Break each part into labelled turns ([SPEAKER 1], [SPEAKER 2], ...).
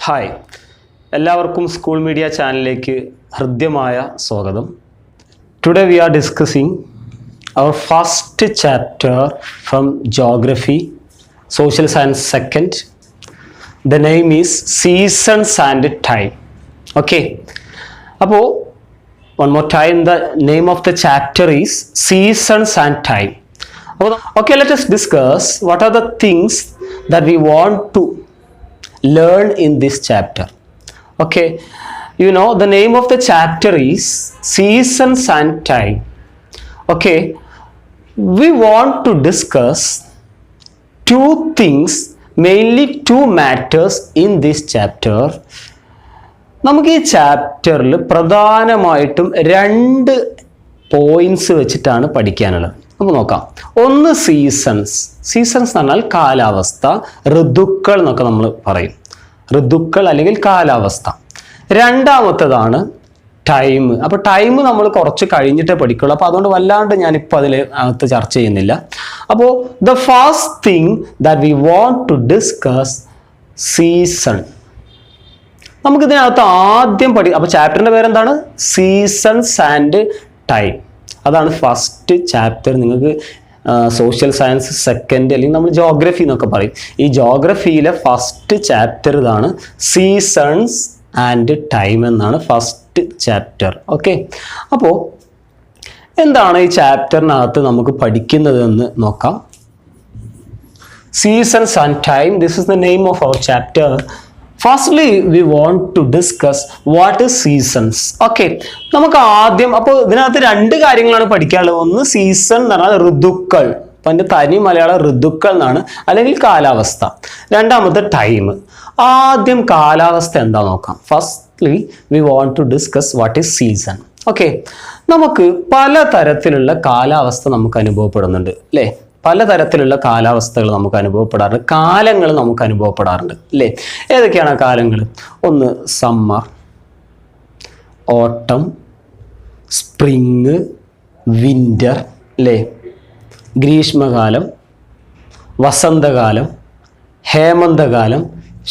[SPEAKER 1] Hi, എല്ലാവർക്കും school media ചാനലിലേക്ക് ഹൃദ്യമായ സ്വാഗതം. Today we are discussing our first chapter from geography, social science second. The name is seasons and time. Okay, അപ്പോൾ one more time, the name of the chapter is seasons and time. Okay, let us discuss what are the things that we want to learn in this chapter. Okay, you know the name of the chapter is seasons and time. Okay, we want to discuss two things, mainly two matters in this chapter. നമുക്ക് ഈ ചാപ്റ്ററിൽ പ്രധാനമായിട്ടും രണ്ട് points വെച്ചിട്ടാണ് പഠിക്കാനുള്ളത്. നമുക്ക് നോക്കാം. ഒന്ന് സീസൺസ്. സീസൺസ് എന്ന് പറഞ്ഞാൽ കാലാവസ്ഥ, ഋതുക്കൾ എന്നൊക്കെ നമ്മൾ പറയും. ഋതുക്കൾ അല്ലെങ്കിൽ കാലാവസ്ഥ. രണ്ടാമത്തേതാണ് ടൈം. അപ്പോൾ ടൈം നമ്മൾ കുറച്ച് കഴിഞ്ഞിട്ടേ പഠിക്കുള്ളൂ. അപ്പോൾ അതുകൊണ്ട് വല്ലാണ്ട് ഞാനിപ്പോൾ അതിൽ അകത്ത് ചർച്ച ചെയ്യുന്നില്ല. അപ്പോൾ the first thing that we want to discuss season. നമുക്കിതിനകത്ത് ആദ്യം അപ്പോൾ ചാപ്റ്ററിൻ്റെ പേരെന്താണ്? Seasons and time. അതാണ് ഫസ്റ്റ് ചാപ്റ്റർ. നിങ്ങൾക്ക് സോഷ്യൽ സയൻസ് സെക്കൻഡ് അല്ലെങ്കിൽ നമ്മൾ ജോഗ്രഫി എന്നൊക്കെ പറയും. ഈ ജോഗ്രഫിയിലെ ഫസ്റ്റ് ചാപ്റ്റർ ഇതാണ്, സീസൺസ് ആൻഡ് ടൈം എന്നാണ് ഫസ്റ്റ് ചാപ്റ്റർ. ഓക്കെ, അപ്പോൾ എന്താണ് ഈ ചാപ്റ്ററിനകത്ത് നമുക്ക് പഠിക്കുന്നതെന്ന് നോക്കാം. Seasons and time, this is the name of our chapter. Firstly, we want to discuss what is seasons. Okay, നമുക്ക് ആദ്യം അപ്പോൾ ഇതിനകത്ത് രണ്ട് കാര്യങ്ങളാണ് പഠിക്കാനുള്ളത്. ഒന്ന് സീസൺ എന്ന് പറഞ്ഞാൽ ഋതുക്കൾ, അപ്പം അതിൻ്റെ തനി മലയാളം ഋതുക്കൾ എന്നാണ്, അല്ലെങ്കിൽ കാലാവസ്ഥ. രണ്ടാമത്തെ ടൈം. ആദ്യം കാലാവസ്ഥ എന്താ നോക്കാം. Firstly we want to discuss what is season. Okay, നമുക്ക് പലതരത്തിലുള്ള കാലാവസ്ഥ നമുക്ക് അനുഭവപ്പെടുന്നുണ്ട് അല്ലേ? പലതരത്തിലുള്ള കാലാവസ്ഥകൾ നമുക്ക് അനുഭവപ്പെടാറുണ്ട്, കാലങ്ങൾ നമുക്ക് അനുഭവപ്പെടാറുണ്ട് അല്ലേ? ഏതൊക്കെയാണ് ആ കാലങ്ങൾ? ഒന്ന് സമ്മർ, ഓട്ടം, സ്പ്രിങ്, വിൻ്റർ അല്ലേ? ഗ്രീഷ്മകാലം, വസന്തകാലം, ഹേമന്തകാലം,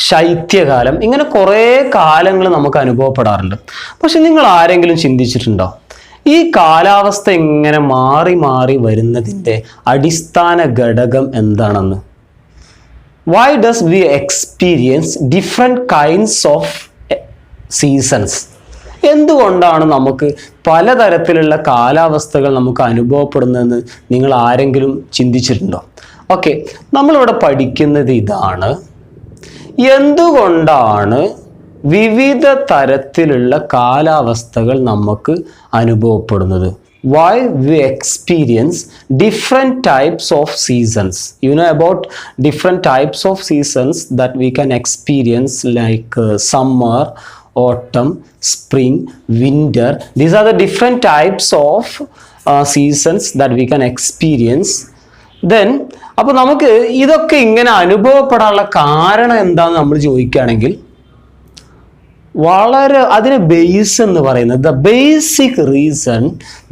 [SPEAKER 1] ശൈത്യകാലം, ഇങ്ങനെ കുറേ കാലങ്ങൾ നമുക്ക് അനുഭവപ്പെടാറുണ്ട്. പക്ഷെ നിങ്ങൾ ആരെങ്കിലും ചിന്തിച്ചിട്ടുണ്ടോ ഈ കാലാവസ്ഥ ഇങ്ങനെ മാറി മാറി വരുന്നതിൻ്റെ അടിസ്ഥാന ഘടകം എന്താണെന്ന്? Why does we experience different kinds of seasons? എന്തുകൊണ്ടാണ് നമുക്ക് പലതരത്തിലുള്ള കാലാവസ്ഥകൾ നമുക്ക് അനുഭവപ്പെടുന്നതെന്ന് നിങ്ങൾ ആരെങ്കിലും ചിന്തിച്ചിട്ടുണ്ടോ? ഓക്കെ, നമ്മളിവിടെ പഠിക്കുന്നത് ഇതാണ്. എന്തുകൊണ്ടാണ് വിവിധ തരത്തിലുള്ള കാലാവസ്ഥകൾ നമുക്ക് അനുഭവപ്പെടുന്നത്? Why we experience different types of seasons? You know about different types of seasons that we can experience, like summer, autumn, spring, winter. These are the different types of seasons that we can experience. Then അപ്പോൾ നമുക്ക് ഇതൊക്കെ ഇങ്ങനെ അനുഭവപ്പെടാനുള്ള കാരണം എന്താണെന്ന് നമ്മൾ ചോദിക്കുകയാണെങ്കിൽ വളരെ അതിന് ബേസ് എന്ന് പറയുന്നത്, the basic reason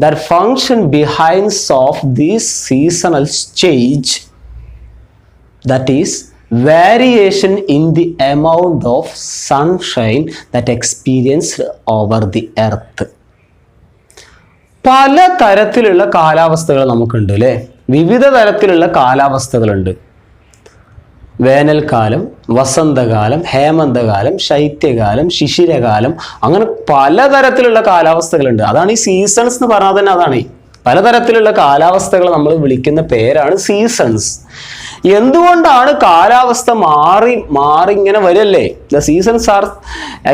[SPEAKER 1] that function behinds of this seasonal change, that is variation in the amount of sunshine that experienced over the earth. പല തരത്തിലുള്ള കാലാവസ്ഥകൾ നമുക്കുണ്ട് അല്ലേ? വിവിധ തരത്തിലുള്ള കാലാവസ്ഥകളുണ്ട്. വേനൽക്കാലം, വസന്തകാലം, ഹേമന്തകാലം, ശൈത്യകാലം, ശിശിരകാലം, അങ്ങനെ പലതരത്തിലുള്ള കാലാവസ്ഥകളുണ്ട്. അതാണ് ഈ സീസൺസ് എന്ന് പറഞ്ഞാൽ തന്നെ അതാണ്. പലതരത്തിലുള്ള കാലാവസ്ഥകൾ നമ്മൾ വിളിക്കുന്ന പേരാണ് സീസൺസ്. എന്തുകൊണ്ടാണ് കാലാവസ്ഥ മാറി മാറി ഇങ്ങനെ വരല്ലേ? The seasons R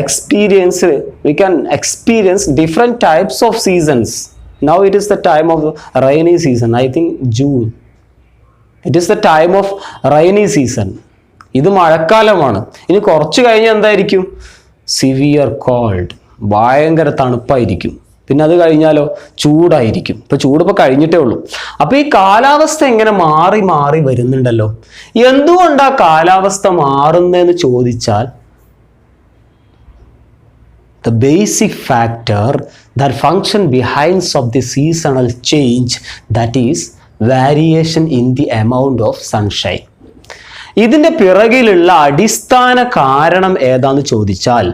[SPEAKER 1] experience, we can experience different types of seasons. Now it is the time of rainy season, I think June. It is the time of rainy season. ഇത് മഴക്കാലമാണ്. ഇനി കുറച്ച് കഴിഞ്ഞാൽ എന്തായിരിക്കും? സിവിയർ കോൾഡ്, ഭയങ്കര തണുപ്പായിരിക്കും. പിന്നെ അത് കഴിഞ്ഞാലോ ചൂടായിരിക്കും. ഇപ്പോൾ ചൂടിപ്പോൾ കഴിഞ്ഞിട്ടേ ഉള്ളൂ. അപ്പോൾ ഈ കാലാവസ്ഥ എങ്ങനെ മാറി മാറി വരുന്നുണ്ടല്ലോ. എന്തുകൊണ്ടാണ് കാലാവസ്ഥ മാറുന്നതെന്ന് ചോദിച്ചാൽ, the basic factor that function behind of the seasonal change, that is variation in the amount of sunshine. ഇതിൻ്റെ പിറകിലുള്ള അടിസ്ഥാന കാരണം ഏതാന്ന് ചോദിച്ചാൽ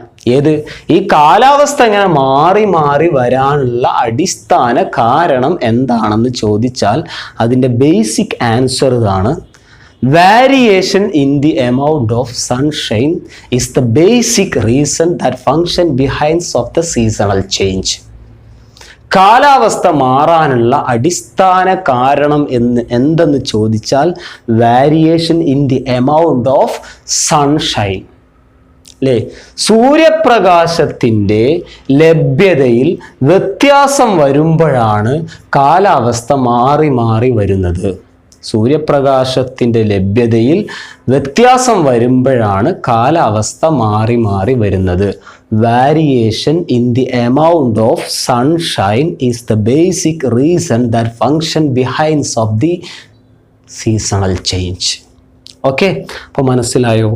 [SPEAKER 1] ഈ കാലാവസ്ഥ ഇങ്ങനെ മാറി മാറി വരാനുള്ള അടിസ്ഥാന കാരണം എന്താണെന്ന് ചോദിച്ചാൽ അതിൻ്റെ ബേസിക് ആൻസർ ഇതാണ്. Variation in the amount of sunshine is the basic reason that function behind of the seasonal change. കാലാവസ്ഥ മാറാനുള്ള അടിസ്ഥാന കാരണം എന്തെന്ന് ചോദിച്ചാൽ variation in the amount of sunshine. അല്ലേ? സൂര്യപ്രകാശത്തിൻ്റെ ലഭ്യതയിൽ വ്യത്യാസം വരുമ്പോഴാണ് കാലാവസ്ഥ മാറി മാറി വരുന്നത്. സൂര്യപ്രകാശത്തിൻ്റെ ലഭ്യതയിൽ വ്യത്യാസം വരുമ്പോഴാണ് കാലാവസ്ഥ മാറി മാറി വരുന്നത്. Variation in the amount of sunshine is the basic reason that function behind of the seasonal change. Okay, അപ്പോൾ മനസ്സിലായോ?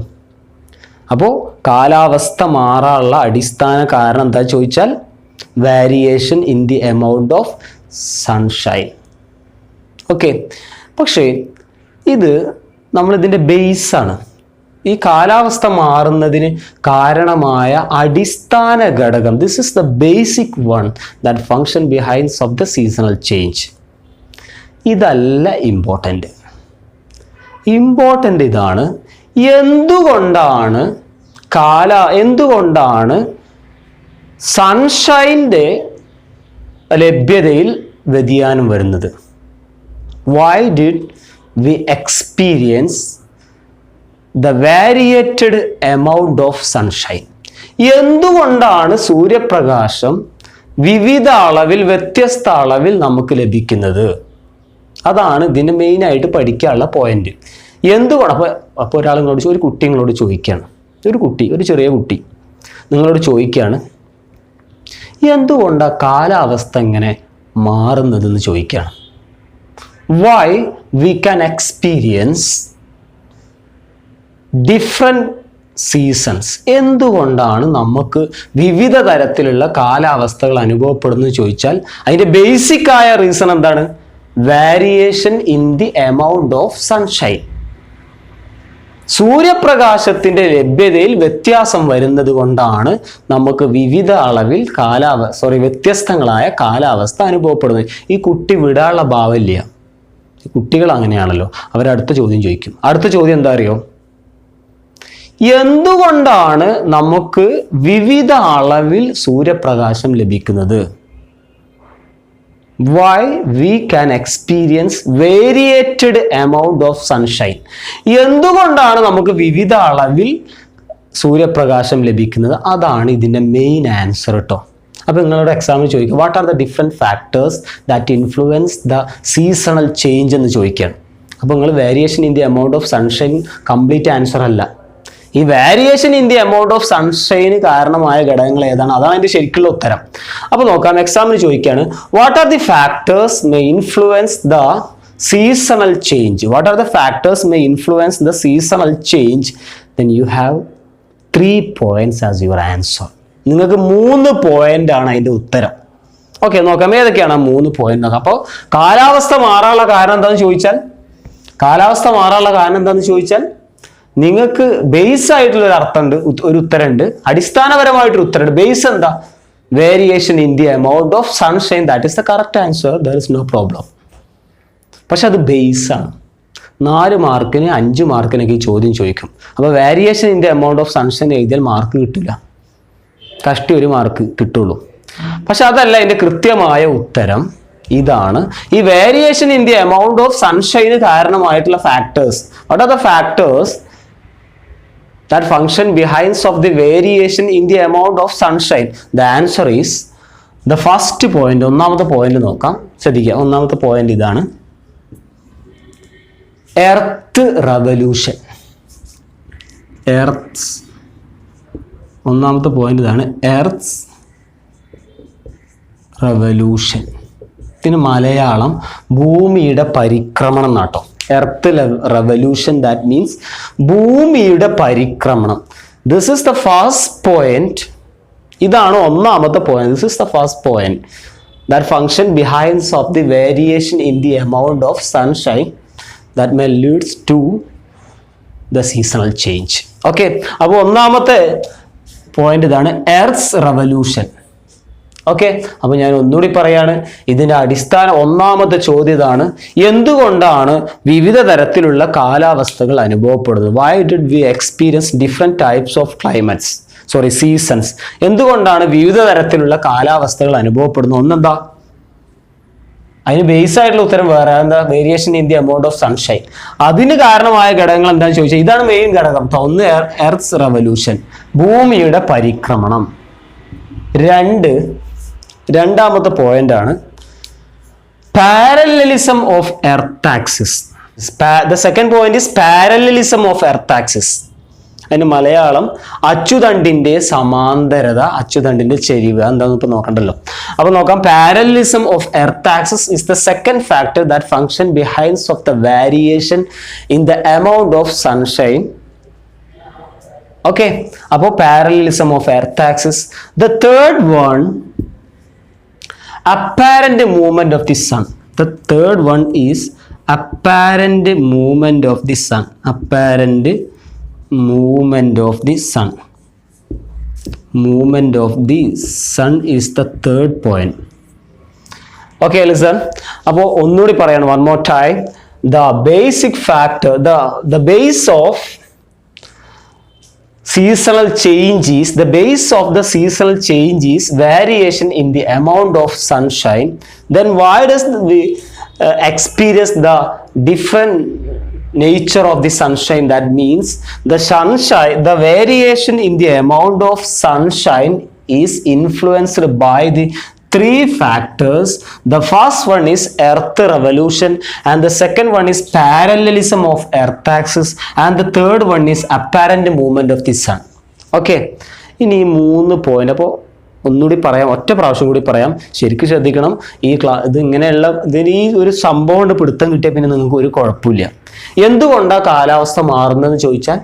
[SPEAKER 1] അപ്പോൾ കാലാവസ്ഥ മാറാനുള്ള അടിസ്ഥാന കാരണം എന്താ ചോദിച്ചാൽ variation in the amount of sunshine. Okay, പക്ഷേ ഇത് നമ്മളിതിൻ്റെ ബേസാണ്. ഈ കാലാവസ്ഥ മാറുന്നതിന് കാരണമായ അടിസ്ഥാന ഘടകം, this is the basic one that function behind of the seasonal change. ഇതല്ല ഇമ്പോർട്ടൻ്റ്. ഇതാണ് എന്തുകൊണ്ടാണ് സൺഷൈൻ്റെ ലഭ്യതയിൽ വ്യതിയാനം വരുന്നത്? Why did we experience the variated amount of sunshine? എന്തുകൊണ്ടാണ് സൂര്യപ്രകാശം വിവിധ അളവിൽ വ്യത്യസ്ത അളവിൽ നമുക്ക് ലഭിക്കുന്നത്? അതാണ് ഇതിന് മെയിനായിട്ട് പഠിക്കാനുള്ള പോയിന്റ്. എന്തുകൊണ്ട് അപ്പോൾ ഒരാൾ നിങ്ങളോട് ഒരു കുട്ടി നിങ്ങളോട് ചോദിക്കുകയാണ്, ഒരു ചെറിയ കുട്ടി നിങ്ങളോട് ചോദിക്കുകയാണ് എന്തുകൊണ്ടാണ് കാലാവസ്ഥ ഇങ്ങനെ മാറുന്നതെന്ന് ചോദിക്കുകയാണ്. Why we can experience different seasons? എന്തുകൊണ്ടാണ് നമുക്ക് വിവിധ തരത്തിലുള്ള കാലാവസ്ഥകൾ അനുഭവപ്പെടുന്നത് ചോദിച്ചാൽ അതിൻ്റെ ബേസിക് ആയ റീസൺ എന്താണ്? Variation in the amount of sunshine. സൂര്യപ്രകാശത്തിൻ്റെ ലഭ്യതയിൽ വ്യത്യാസം വരുന്നത് കൊണ്ടാണ് നമുക്ക് വിവിധ അളവിൽ വ്യത്യസ്തങ്ങളായ കാലാവസ്ഥ അനുഭവപ്പെടുന്നത്. ഈ കുട്ടി വിടാനുള്ള ഭാവമില്ല. കുട്ടികൾ അങ്ങനെയാണല്ലോ, അവരടുത്ത ചോദ്യം ചോദിക്കും. അടുത്ത ചോദ്യം എന്താ അറിയോ? എന്തുകൊണ്ടാണ് നമുക്ക് വിവിധ അളവിൽ സൂര്യപ്രകാശം ലഭിക്കുന്നത്? Why we can experience variated amount of sunshine? എന്തുകൊണ്ടാണ് നമുക്ക് വിവിധ അളവിൽ സൂര്യപ്രകാശം ലഭിക്കുന്നത്? അതാണ് ഇതിൻ്റെ മെയിൻ ആൻസർ കേട്ടോ. അപ്പോൾ നിങ്ങളുടെ എക്സാമിൽ ചോദിക്കുക what are the different factors that influence the seasonal change എന്ന് ചോദിക്കുകയാണ്. അപ്പോൾ നിങ്ങൾ variation in the amount of sunshine complete answer അല്ല. ഈ variation in the amount of സൺഷൈന് കാരണമായ ഘടകങ്ങൾ ഏതാണ്, അതാണ് അതിൻ്റെ ശരിക്കുള്ള ഉത്തരം. അപ്പോൾ നോക്കാം, എക്സാമിന് ചോദിക്കുകയാണ് what are the factors may influence the seasonal change. What are the factors may influence the seasonal change? Then you have 3 points as your answer. നിങ്ങൾക്ക് 3 പോയിന്റ് ആണ് അതിൻ്റെ ഉത്തരം. ഓക്കെ, നോക്കാം ഏതൊക്കെയാണ് 3 പോയിന്റ് നോക്കാം. അപ്പോൾ കാലാവസ്ഥ മാറാനുള്ള കാരണം എന്താണെന്ന് ചോദിച്ചാൽ നിങ്ങൾക്ക് ബേസ് ആയിട്ടുള്ള ഒരു അർത്ഥമുണ്ട്, ഒരു ഉത്തരമുണ്ട്, അടിസ്ഥാനപരമായിട്ടൊരു ഉത്തരമുണ്ട്. ബേസ് എന്താ? Variation in the amount of sunshine. That is the correct answer. There is no problem. പക്ഷെ അത് ബേസ് ആണ്. 4 മാർക്കിന് 5 മാർക്കിനൊക്കെ ഈ ചോദ്യം ചോദിക്കും. അപ്പോൾ variation in the amount of sunshine എഴുതിയാൽ മാർക്ക് കിട്ടില്ല, കഷ്ടി 1 മാർക്ക് കിട്ടുള്ളൂ. പക്ഷെ അതല്ല, അതിൻ്റെ കൃത്യമായ ഉത്തരം ഇതാണ്. ഈ variation in the amount of സൺഷൈന് കാരണമായിട്ടുള്ള factors. What are the factors that function behind of the variation in the amount of sunshine? The answer is the first point. ഒന്നാമത്തെ പോയിന്റ് നോക്കാം, ശ്രദ്ധിക്കുക. ഒന്നാമത്തെ പോയിന്റ് ഇതാണ്, എർത്ത് റവല്യൂഷൻ. ഒന്നാമത്തെ point ഇതാണ്, earth's revolution. ഇതിന് മലയാളം ഭൂമിയുടെ പരിക്രമണം എന്നാട്ടോ. എർത്ത് റവല്യൂഷൻ, ദാറ്റ് മീൻസ് ഭൂമിയുടെ പരിക്രമണം. This is the first point. ഇതാണ് ഒന്നാമത്തെ point. This is the first point that function behind of the variation in the amount of sunshine that may leads to the seasonal change. Okay, അപ്പോൾ ഒന്നാമത്തെ point ഇതാണ്, earth's revolution. Okay, അപ്പോൾ ഞാൻ ഒന്നുകൂടി പറയാണ്, ഇതിൻ്റെ അടിസ്ഥാന ഒന്നാമത്തെ ചോദ്യം ഇതാണ്, എന്തുകൊണ്ടാണ് വിവിധ തരത്തിലുള്ള കാലാവസ്ഥകൾ അനുഭവപ്പെടുന്നത്? Why did we experience different types of climates, seasons? എന്തുകൊണ്ടാണ് വിവിധ തരത്തിലുള്ള കാലാവസ്ഥകൾ അനുഭവപ്പെടുന്നത്? ഒന്നെന്താ, അതിന് ബേസ് ആയിട്ടുള്ള ഉത്തരം വേറെ, എന്താ? Variation in the amount of sunshine. അതിന് കാരണമായ ഘടകങ്ങൾ എന്താണെന്ന് ചോദിച്ചാൽ ഇതാണ് മെയിൻ ഘടകം. ഒന്ന് എർത്ത്സ് റെവല്യൂഷൻ, ഭൂമിയുടെ പരിക്രമണം. രണ്ടാമത്തെ പോയിന്റ് ആണ് parallelism of earth axis. The second point is parallelism of earth axis. അതിന് മലയാളം അച്ചുതണ്ടിന്റെ സമാന്തരത, അച്ചുതണ്ടിന്റെ ചെരിവ്. എന്താണെന്ന് ഇപ്പൊ നോക്കണ്ടല്ലോ. അപ്പൊ നോക്കാം, parallelism of earth axis is the second factor that function behind of the variation in the amount of sunshine. Okay, അപ്പോൾ parallelism of earth axis. The third one, apparent movement of the sun. The third one is apparent movement of the sun. Apparent movement of the sun. Movement of the sun is the third point. Okay, listen. അപ്പോൾ ഒന്നുകൂടി പറയണം, one more time. The basic factor, the base of seasonal change is, the base of the seasonal change is variation in the amount of sunshine. Then why does we experience the different nature of the sunshine? That means the sunshine, the variation in the amount of sunshine is influenced by the three factors. The first one is earth revolution, and the second one is parallelism of earth axis, and the third one is apparent movement of the sun. Okay, ഇനി ഈ 3 point അപ്പോൾ ഒന്നുകൂടി പറയാം, ഒറ്റ പ്രാവശ്യം കൂടി പറയാം, ശരിക്കും ശ്രദ്ധിക്കണം. ഇത് ഇങ്ങനെയുള്ള ഇതിന് ഈ ഒരു സംഭവം കൊണ്ട് പിടുത്തം കിട്ടിയാൽ പിന്നെ നിങ്ങൾക്ക് ഒരു കുഴപ്പമില്ല. എന്തുകൊണ്ടാണ് കാലാവസ്ഥ മാറുന്നതെന്ന് ചോദിച്ചാൽ,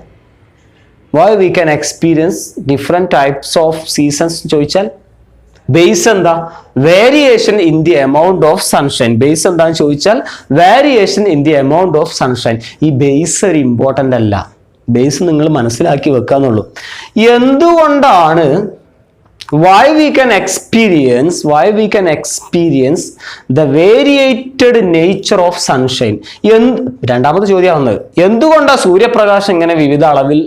[SPEAKER 1] why we can experience different types of seasons ചോദിച്ചാൽ, ബേസ് എന്താ? Variation in the amount of sunshine. Base എന്താന്ന് ചോദിച്ചാൽ variation in the amount of sunshine. ഈ ബേസ് ഒരു ഇമ്പോർട്ടൻ്റ് അല്ല, ബേസ് നിങ്ങൾ മനസ്സിലാക്കി വെക്കാന്നുള്ളൂ. എന്തുകൊണ്ടാണ് why we can experience the variated nature of sunshine? രണ്ടാമത്തെ ചോദ്യമാവുന്നത്, എന്തുകൊണ്ടാണ് സൂര്യപ്രകാശം ഇങ്ങനെ വിവിധ അളവിൽ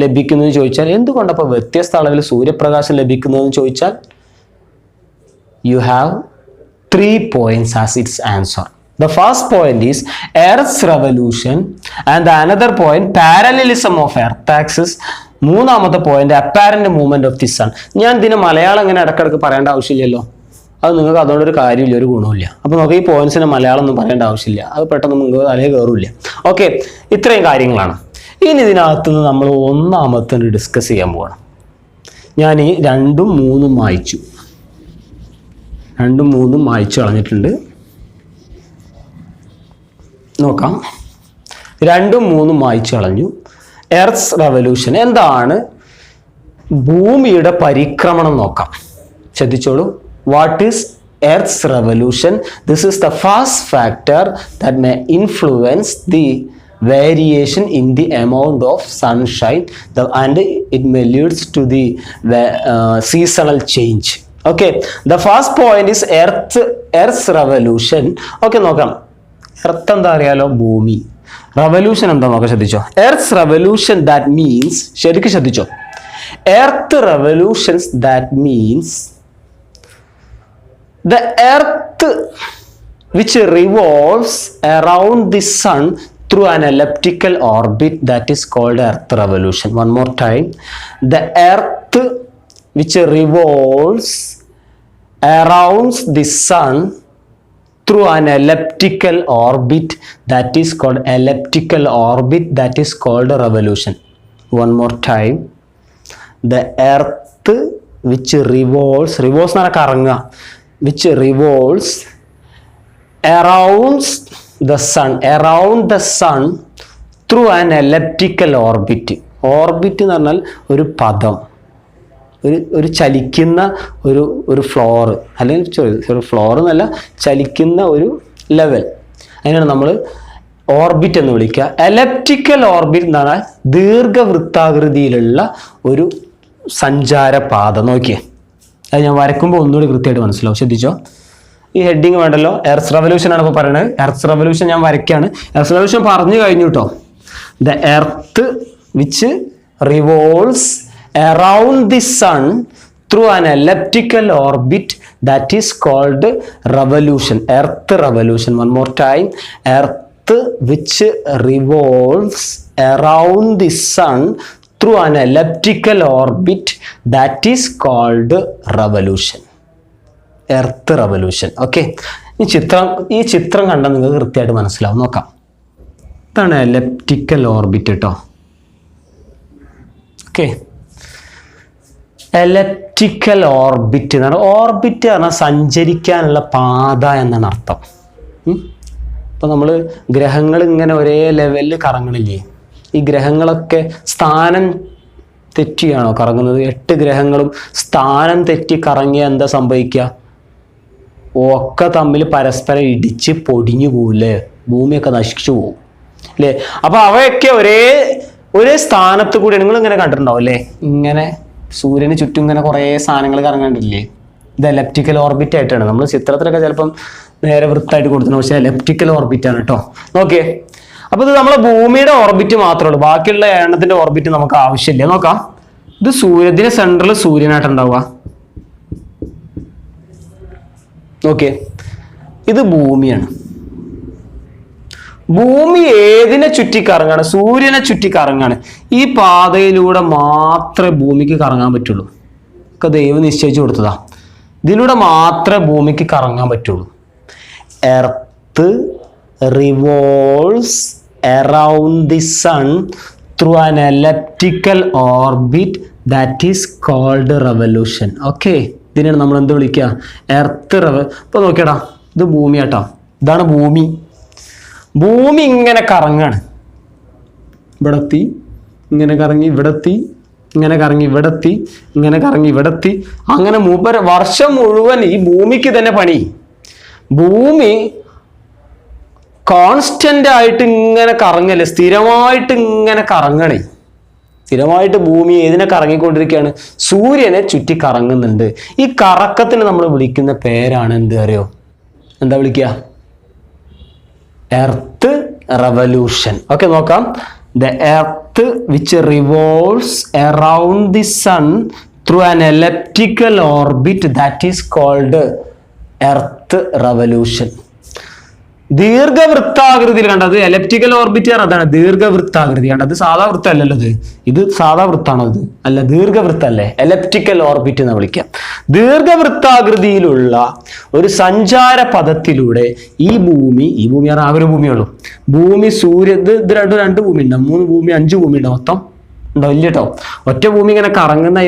[SPEAKER 1] ലഭിക്കുന്നതെന്ന് ചോദിച്ചാൽ, എന്തുകൊണ്ടാണ് അപ്പോൾ വ്യത്യസ്ത അളവിൽ സൂര്യപ്രകാശം ലഭിക്കുന്നതെന്ന് ചോദിച്ചാൽ, you have 3 points as its answer. The first point is Earth's revolution, and the another point parallelism of Earth axis. മൂന്നാമത്തെ point apparent movement of the sun. ഞാൻ ഇതിന് മലയാളം ഇങ്ങനെ ഇടക്കിടക്ക് പറയേണ്ട ആവശ്യമില്ലല്ലോ, അത് നിങ്ങൾക്ക് അതുകൊണ്ടൊരു കാര്യമില്ല, ഒരു ഗുണമില്ല. അപ്പോൾ നമുക്ക് ഈ പോയിന്റ്സിന് മലയാളം ഒന്നും പറയേണ്ട ആവശ്യമില്ല, അത് പെട്ടെന്ന് നിങ്ങൾക്ക് തലയിൽ കയറില്ല. ഓക്കെ, ഇത്രയും കാര്യങ്ങളാണ്. ഇനി ഇതിനകത്തുനിന്ന് നമ്മൾ ഒന്നാമത്തെ ഡിസ്കസ് ചെയ്യാൻ പോകണം. ഞാൻ ഈ 2ഉം 3ഉം വായിച്ചു, 2ഉം 3ഉം വായിച്ചു കളഞ്ഞിട്ടുണ്ട്. നോക്കാം, 2ഉം 3ഉം വായിച്ചു കളഞ്ഞു. എർത്ത്സ് റെവല്യൂഷൻ എന്താണ്? ഭൂമിയുടെ പരിക്രമണം നോക്കാം, ശ്രദ്ധിച്ചോളൂ. What is earth's revolution? This is the first factor that may influence the variation in the amount of sunshine, and it may leads to the seasonal change. Okay, the first point is earth's revolution. Okay, നോക്കാം. Earth എന്താ അറിയാലോ, ഭൂമി. Revolution എന്താ നോക്കാം, ശ്രദ്ധിച്ചോ. Earth's revolution that means, ശരിക്കും ശ്രദ്ധിച്ചോ, earth revolutions that means the earth which revolves around the sun through an elliptical orbit, that is called earth revolution. One more time, the earth which revolves around the sun through an elliptical orbit, that is called elliptical orbit, that is called a revolution. One more time, the earth which revolves na karanga, which revolves around the sun through an elliptical orbit. Orbit എന്ന് പറഞ്ഞാൽ ഒരു പദം, ഒരു ചലിക്കുന്ന ഒരു floor, അല്ലെങ്കിൽ ഒരു floor എന്നല്ല, ചലിക്കുന്ന ഒരു ലെവൽ. അതിനാണ് നമ്മൾ ഓർബിറ്റ് എന്ന് വിളിക്കുക. എലപ്റ്റിക്കൽ ഓർബിറ്റ് എന്ന് പറഞ്ഞാൽ ദീർഘവൃത്താകൃതിയിലുള്ള ഒരു സഞ്ചാരപാത. നോക്കിയേ, അത് ഞാൻ വരയ്ക്കുമ്പോൾ ഒന്നുകൂടി കൃത്യമായിട്ട് മനസ്സിലാവും. ശ്രദ്ധിച്ചോ, ഈ ഹെഡിങ് വേണ്ടല്ലോ. എർത്ത് റെവല്യൂഷൻ ആണ് ഇപ്പോൾ പറയുന്നത്. എർത്ത് റെവല്യൂഷൻ ഞാൻ വരയ്ക്കാണ്. എർത്ത് റെവല്യൂഷൻ പറഞ്ഞു കഴിഞ്ഞു കേട്ടോ. The earth which revolves around the sun through an elliptical orbit, that is called revolution. Earth revolution. One more time. Earth which revolves around the sun through an elliptical orbit, that is called revolution. Earth revolution. Okay. ഈ ചിത്രം കണ്ടാൽ നിങ്ങൾക്ക് കൃത്യമായിട്ട് മനസ്സിലാവും. നോക്കാം. ഇതാണ് എലപ്റ്റിക്കൽ orbit കേട്ടോ. Okay, എലപ്റ്റിക്കൽ orbit എന്നാണ്. ഓർബിറ്റ് പറഞ്ഞാൽ സഞ്ചരിക്കാനുള്ള പാത എന്നാണ് അർത്ഥം. ഇപ്പം നമ്മൾ ഗ്രഹങ്ങൾ ഇങ്ങനെ ഒരേ ലെവലിൽ കറങ്ങണില്ലേ? ഈ ഗ്രഹങ്ങളൊക്കെ സ്ഥാനം തെറ്റിയാണോ കറങ്ങുന്നത്? 8 ഗ്രഹങ്ങളും സ്ഥാനം തെറ്റി കറങ്ങിയാൽ എന്താ സംഭവിക്കുക? ഒക്കെ തമ്മിൽ പരസ്പരം ഇടിച്ച് പൊടിഞ്ഞു പോവില്ലേ? ഭൂമിയൊക്കെ നശിച്ചു പോകും അല്ലേ? അപ്പൊ അവയൊക്കെ ഒരേ സ്ഥാനത്ത് കൂടി നിങ്ങൾ ഇങ്ങനെ കണ്ടിട്ടുണ്ടാവും അല്ലേ? ഇങ്ങനെ സൂര്യന് ചുറ്റും ഇങ്ങനെ കുറേ സാധനങ്ങൾ കറങ്ങാണ്ടില്ലേ? ഇത് എലപ്റ്റിക്കൽ ഓർബിറ്റ് ആയിട്ടാണ്. നമ്മൾ ചിത്രത്തിലൊക്കെ ചിലപ്പം നേരെ വൃത്തായിട്ട് കൊടുത്തിട്ടുണ്ട്, പക്ഷേ എലപ്റ്റിക്കൽ ഓർബിറ്റ് ആണ് കേട്ടോ. നോക്കിയേ, അപ്പൊ ഇത് നമ്മളെ ഭൂമിയുടെ ഓർബിറ്റ് മാത്രമേ ഉള്ളൂ, ബാക്കിയുള്ള എണ്ണത്തിന്റെ ഓർബിറ്റ് നമുക്ക് ആവശ്യമില്ല. നോക്കാം, ഇത് ഇതിന്റെ സെൻട്രൽ സൂര്യനായിട്ടുണ്ടാവുക. ഓക്കെ, ഇത് ഭൂമിയാണ്. ഭൂമി ഏതിനെ ചുറ്റി കറങ്ങാണ്? സൂര്യനെ ചുറ്റി കറങ്ങാണ്. ഈ പാതയിലൂടെ മാത്രമേ ഭൂമിക്ക് കറങ്ങാൻ പറ്റുള്ളൂ. ഒക്കെ ദൈവം നിശ്ചയിച്ചു കൊടുത്തതാ. ഇതിലൂടെ മാത്രമേ ഭൂമിക്ക് കറങ്ങാൻ പറ്റുള്ളൂ. Earth revolves around the sun through an elliptical orbit, that is called revolution. Okay, ഇതിനാണ് നമ്മൾ എന്ത് വിളിക്കുക? എർത്ത് ഇപ്പൊ നോക്കിയടാ, ഇത് ഭൂമിയാട്ടോ. ഇതാണ് ഭൂമി. ഭൂമി ഇങ്ങനെ കറങ്ങാണ്. ഇവിടെത്തി, ഇങ്ങനെ കറങ്ങി ഇവിടെത്തി, ഇങ്ങനെ കറങ്ങി ഇവിടെത്തി, ഇങ്ങനെ കറങ്ങി ഇവിടെത്തി. അങ്ങനെ വർഷം മുഴുവൻ ഈ ഭൂമിക്ക് തന്നെ പണി. ഭൂമി കോൺസ്റ്റന്റ് ആയിട്ട് ഇങ്ങനെ കറങ്ങല്ലേ, സ്ഥിരമായിട്ട് ഇങ്ങനെ കറങ്ങണേ. സ്ഥിരമായിട്ട് ഭൂമി ഏതിനെ കറങ്ങിക്കൊണ്ടിരിക്കുകയാണ്? സൂര്യനെ ചുറ്റി കറങ്ങുന്നുണ്ട്. ഈ കറക്കത്തിന് നമ്മൾ വിളിക്കുന്ന പേരാണ് എന്ത് അറിയോ? എന്താ വിളിക്കുക? Earth revolution. ഓക്കെ, നോക്കാം. The earth which revolves around the sun through an elliptical orbit, that is called earth revolution. ദീർഘവൃത്താകൃതിയിൽ കണ്ടത് എലപ്റ്റിക്കൽ ഓർബിറ്റ് അതാണ് ദീർഘവൃത്താകൃതി. കണ്ടത് സാധാ വൃത്തം അല്ലല്ലോ. ഇത് സാധാ വൃത്താണോ? ഇത് അല്ല, ദീർഘവൃത്തല്ലേ? എലപ്റ്റിക്കൽ ഓർബിറ്റ് എന്ന് വിളിക്കാം. ദീർഘവൃത്താകൃതിയിലുള്ള ഒരു സഞ്ചാര പഥത്തിലൂടെ ഈ ഭൂമി ആകെ ഒരു ഭൂമിയുള്ളൂ. ഭൂമി സൂര്യ ഇത് രണ്ട് ഭൂമി ഉണ്ടാവും, 3 ഭൂമി 5 ഭൂമി ഉണ്ടാവും, മൊത്തം ഉണ്ടോ? ഇല്ല കേട്ടോ. ഒറ്റ ഭൂമി ഇങ്ങനെ കറങ്ങുന്ന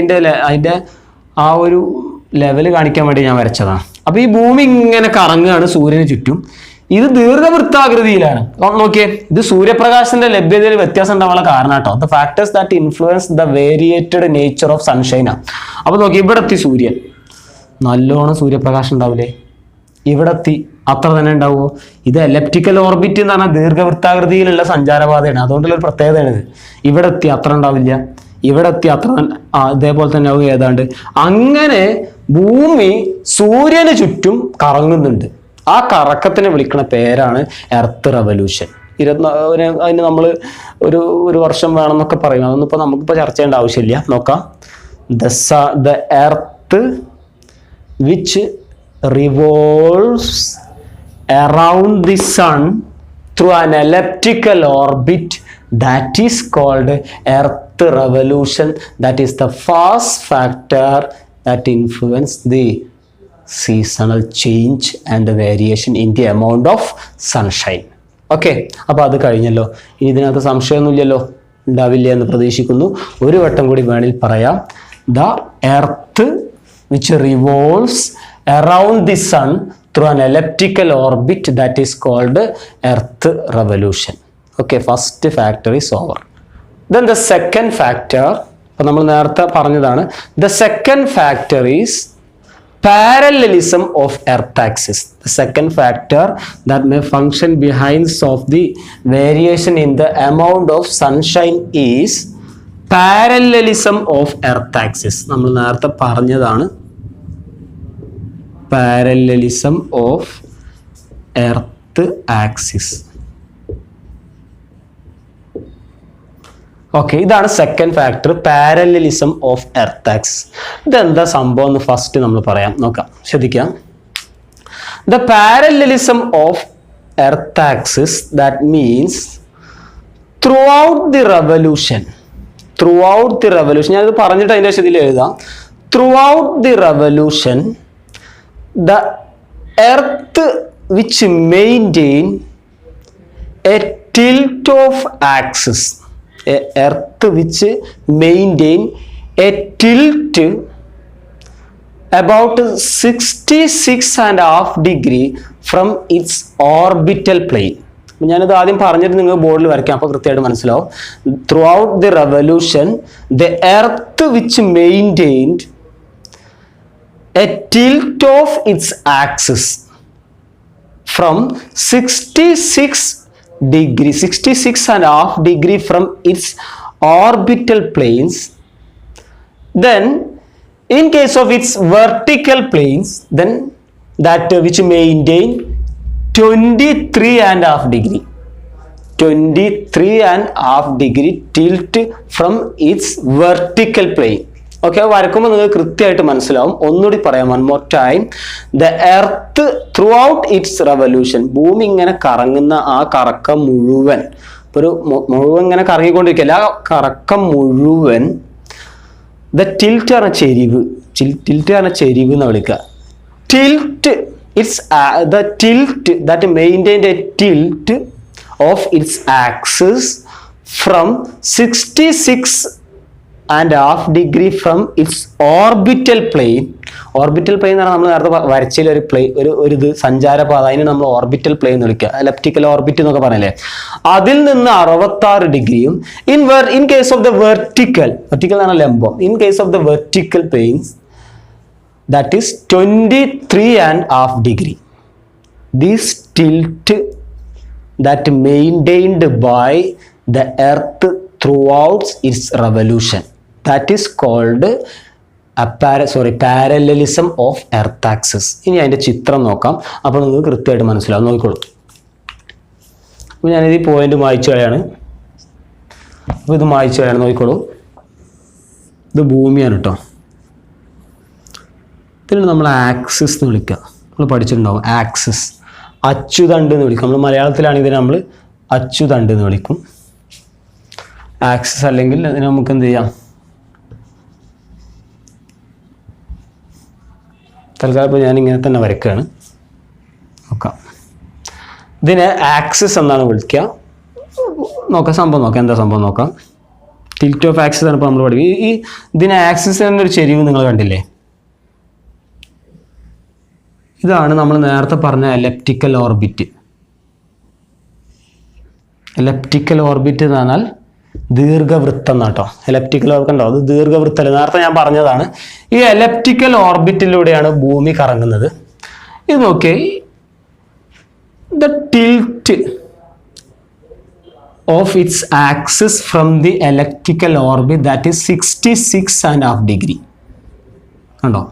[SPEAKER 1] അതിന്റെ ആ ഒരു ലെവല് കാണിക്കാൻ വേണ്ടി ഞാൻ വരച്ചതാണ്. അപ്പൊ ഈ ഭൂമി ഇങ്ങനെ കറങ്ങുകയാണ് സൂര്യന് ചുറ്റും. ഇത് ദീർഘവൃത്താകൃതിയിലാണ്. നോക്കിയേ, ഇത് സൂര്യപ്രകാശത്തിന്റെ ലഭ്യതയിൽ വ്യത്യാസം ഉണ്ടാവാനുള്ള കാരണം കേട്ടോ. The factors that influence the variegated nature of sunshine. അപ്പൊ നോക്കി, ഇവിടെ എത്തി സൂര്യൻ, നല്ലോണം സൂര്യപ്രകാശം ഉണ്ടാവില്ലേ? ഇവിടെ എത്തി, അത്ര തന്നെ ഉണ്ടാവുമോ? ഇത് എലപ്റ്റിക്കൽ ഓർബിറ്റ് എന്ന് പറഞ്ഞാൽ ദീർഘവൃത്താകൃതിയിലുള്ള സഞ്ചാരപാതയാണ്. അതുകൊണ്ടുള്ള ഒരു പ്രത്യേകതയാണ് ഇത്. ഇവിടെ എത്തി അത്ര ഉണ്ടാവില്ല, ഇവിടെ എത്തി അത്ര ഇതേപോലെ തന്നെ ആവും ഏതാണ്ട്. അങ്ങനെ ഭൂമി സൂര്യന് ചുറ്റും കറങ്ങുന്നുണ്ട്. ആ കറക്കത്തിനെ വിളിക്കുന്ന പേരാണ് എർത്ത് റെവല്യൂഷൻ. അതിന് നമ്മൾ ഒരു വർഷം വേണമെന്നൊക്കെ പറയും. അതൊന്നും ഇപ്പോൾ നമുക്കിപ്പോൾ ചർച്ച ചെയ്യേണ്ട ആവശ്യമില്ല. നോക്കാം. The earth which revolves around the sun through an elliptical orbit, that is called earth revolution. That is the first factor that influence the seasonal change and the variation in the amount of sunshine. Okay, അപ്പോൾ അത് കഴിഞ്ഞല്ലോ. ഇനി ഇതിനകത്ത് സംശയമൊന്നുമില്ലല്ലോ, ഉണ്ടാവില്ല എന്ന് പ്രതീക്ഷിക്കുന്നു. ഒരു വട്ടം കൂടി വേണമെങ്കിൽ പറയാം. The earth which revolves around the sun through an elliptical orbit, that is called earth revolution. Okay, first factor is over. Then the second factor, അപ്പോൾ നമ്മൾ നേരത്തെ പറഞ്ഞതാണ്. The second factor is parallelism of earth axis. The second factor that may function behind of the variation in the amount of sunshine is parallelism of earth axis. നമ്മൾ നേരത്തെ പറഞ്ഞതാണ് parallelism of earth axis. Okay, ഇതാണ് second factor, parallelism of earth axis. ഇതെന്താ സംഭവം എന്ന് first നമ്മൾ പറയാം, നോക്കാം, ശ്രദ്ധിക്കാം. The parallelism of earth axis, that means throughout the revolution, ഞാനിത് പറഞ്ഞിട്ട് അതിൻ്റെ ശരിയിൽ എഴുതാം. Throughout the revolution the earth which maintain a tilt of axis, earth which maintain a tilt about 66.5 degree from its orbital plane. ഞാനിത് ആദ്യം പറഞ്ഞിട്ട് നിങ്ങൾ ബോർഡിൽ വരയ്ക്കാം, അപ്പോൾ കൃത്യമായിട്ട് മനസ്സിലാവും. Through out the revolution the earth which maintained A tilt of its axis from 66.5 degree from its orbital planes. Then in case of its vertical planes, then that which maintain 23.5 degree tilt from its vertical plane. Okay, വരക്കുമ്പോൾ നിങ്ങൾക്ക് കൃത്യമായിട്ട് മനസ്സിലാവും. ഒന്നുകൂടി പറയാം, one more time. The earth throughout its revolution, ഭൂമി ഇങ്ങനെ കറങ്ങുന്ന ആ കറക്കം മുഴുവൻ, ഒരു മുഴുവൻ ഇങ്ങനെ കറങ്ങിക്കൊണ്ടിരിക്കില്ല, ആ കറക്കം മുഴുവൻ ദ ടിൽറ്റ് ആണ് ചെരിവ്, ചെരിവ് എന്ന് വിളിക്കുക. Tilt it's the tilt that maintained A tilt of its axis from 66.5 degree from its orbital plane. Orbital plain എന്ന് പറഞ്ഞാൽ നമ്മൾ നേരത്തെ വരച്ചതിൽ ഒരു പ്ലെയിൻ, ഒരു ഇത് സഞ്ചാരപാത, അതിന് നമ്മൾ ഓർബിറ്റൽ പ്ലെയിൻ എന്ന് വിളിക്കുക, എലപ്റ്റിക്കൽ ഓർബിറ്റ് എന്നൊക്കെ പറഞ്ഞല്ലേ. അതിൽ നിന്ന് 66 ഡിഗ്രിയും in case of the vertical എന്ന് പറഞ്ഞാൽ ലംബം, in case of the vertical planes that is 23.5 degree. This tilt that maintained by the earth throughout its revolution, that is called parallelism of earth axis. ഇനി അതിൻ്റെ ചിത്രം നോക്കാം, അപ്പോൾ നിങ്ങൾക്ക് കൃത്യമായിട്ട് മനസ്സിലാവും. നോക്കിക്കോളൂ. അപ്പോൾ ഞാനിത് ഈ പോയിന്റ് മായ്ച്ചു കളയാണ്. അപ്പോൾ ഇത് മായ്ച്ചു കളയാണ്, നോക്കിക്കോളൂ. ഇത് ഭൂമിയാണ് കേട്ടോ. ഇതിന് നമ്മൾ ആക്സിസ് എന്ന് വിളിക്കുക. നമ്മൾ പഠിച്ചിട്ടുണ്ടാവും ആക്സിസ്, അച്ചുതണ്ട് എന്ന് വിളിക്കും. നമ്മൾ മലയാളത്തിലാണ് ഇതിനെ നമ്മൾ അച്ചുതണ്ട് എന്ന് വിളിക്കും. ആക്സിസ് അല്ലെങ്കിൽ അതിന് നമുക്ക് എന്ത് ചെയ്യാം, തൽക്കാലം ഇപ്പോൾ ഞാനിങ്ങനെ തന്നെ വരയ്ക്കുകയാണ്. നോക്കാം, ഇതിനെ ആക്സിസ് എന്നാണ് വിളിക്കുക. നോക്കാം, സംഭവം നോക്കാം, എന്താ സംഭവം നോക്കാം. ടിൽറ്റ് ഓഫ് ആക്സിസ് ആണ് ഇപ്പോൾ നമ്മൾ പഠിക്കുക. ഈ ഇതിനെ ആക്സിസിൻ്റെ ഒരു ചെരിവ് നിങ്ങൾ കണ്ടില്ലേ, ഇതാണ് നമ്മൾ നേരത്തെ പറഞ്ഞ എലപ്റ്റിക്കൽ ഓർബിറ്റ്. എലപ്റ്റിക്കൽ ഓർബിറ്റ് എന്ന് പറഞ്ഞാൽ ദീർഘവൃത്തം എന്നാട്ടോ. എലപ്റ്റിക്കൽ ഓർബിറ്റ് ഉണ്ടോ, അത് ദീർഘവൃത്തമല്ല, നേരത്തെ ഞാൻ പറഞ്ഞതാണ്. ഈ എലപ്റ്റിക്കൽ ഓർബിറ്റിലൂടെയാണ് ഭൂമി കറങ്ങുന്നത്. ഇത് നോക്കിയേ, the tilt of its axis from the elliptical orbit that is 66.5 degree. കണ്ടോ,